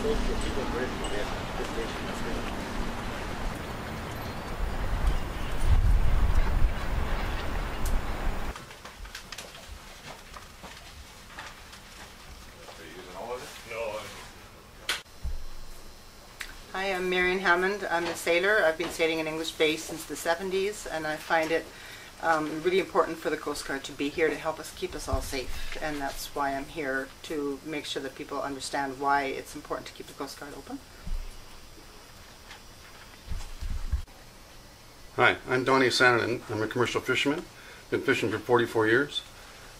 Hi, I'm Marion Hammond. I'm a sailor. I've been sailing in English Bay since the 70s, and I find it really important for the Coast Guard to be here to help us keep us all safe. And that's why I'm here, to make sure that people understand why it's important to keep the Coast Guard open. Hi, I'm Donnie Sananen. I'm a commercial fisherman. Been fishing for 44 years.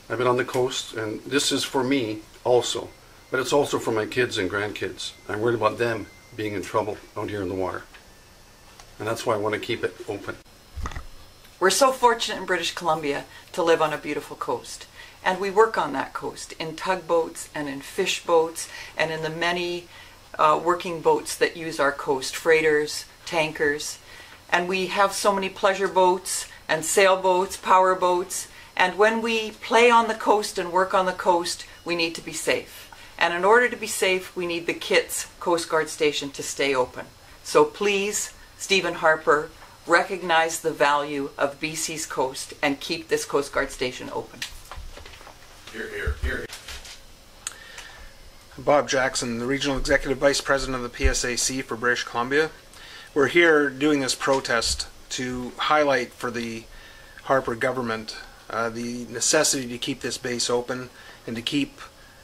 I've been on the coast, and this is for me also, but it's also for my kids and grandkids. I'm worried about them being in trouble out here in the water, and that's why I want to keep it open. We're so fortunate in British Columbia to live on a beautiful coast, and we work on that coast in tugboats and in fish boats and in the many working boats that use our coast, freighters, tankers, and we have so many pleasure boats and sailboats, power boats, and when we play on the coast and work on the coast, we need to be safe. And in order to be safe, we need the Kitts Coast Guard Station to stay open. So please, Stephen Harper, recognize the value of BC's coast and keep this Coast Guard Station open. Hear, hear, hear. Bob Jackson, the Regional Executive Vice President of the PSAC for British Columbia. We're here doing this protest to highlight for the Harper government the necessity to keep this base open and to keep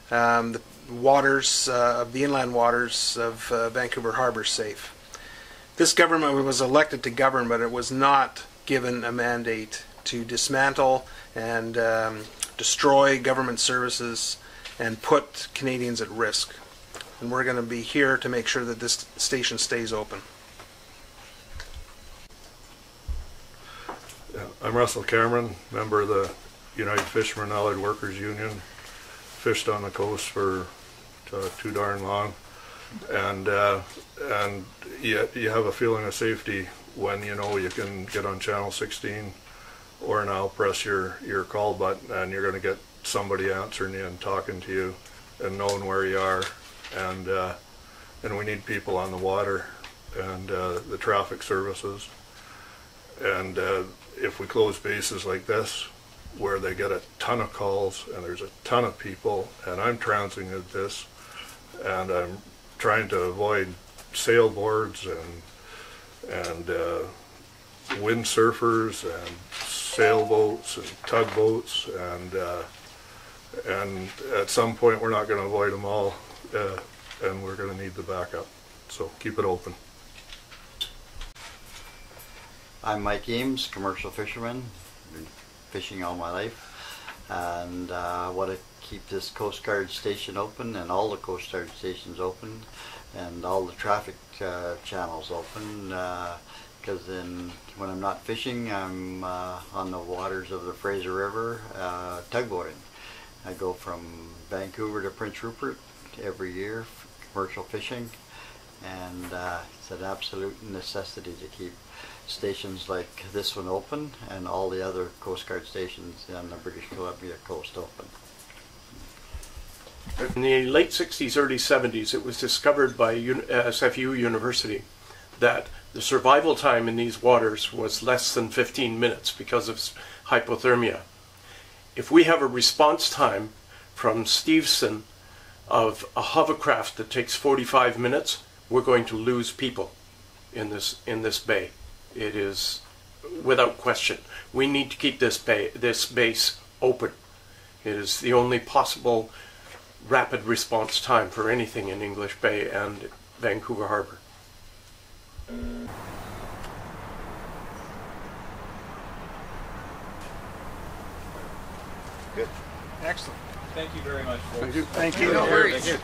the waters, the inland waters of Vancouver Harbour safe. This government was elected to govern, but it was not given a mandate to dismantle and destroy government services and put Canadians at risk. And we're going to be here to make sure that this station stays open. Yeah, I'm Russell Cameron, member of the United Fishermen Allied Workers Union. Fished on the coast for too darn long, and you have a feeling of safety when you know you can get on channel 16 or now press your call button and you're going to get somebody answering you and talking to you and knowing where you are, and we need people on the water and the traffic services, and if we close bases like this where they get a ton of calls and there's a ton of people, and I'm transiting this and I'm trying to avoid sailboards and windsurfers and sailboats and tugboats, and at some point we're not going to avoid them all, and we're going to need the backup, so keep it open. I'm Mike Eames, commercial fisherman, been fishing all my life, and I want to keep this Coast Guard station open and all the Coast Guard stations open and all the traffic channels open, because then when I'm not fishing, I'm on the waters of the Fraser River tugboating. I go from Vancouver to Prince Rupert every year, commercial fishing, and it's an absolute necessity to keep stations like this one open and all the other Coast Guard stations on the British Columbia coast open. In the late 60s, early 70s, it was discovered by SFU University that the survival time in these waters was less than 15 minutes because of hypothermia. If we have a response time from Steveston of a hovercraft that takes 45 minutes, we're going to lose people in this bay. It is without question. We need to keep this base open. It is the only possible rapid response time for anything in English Bay and Vancouver Harbour. Good. Excellent. Thank you very much, folks. Thank you. No worries.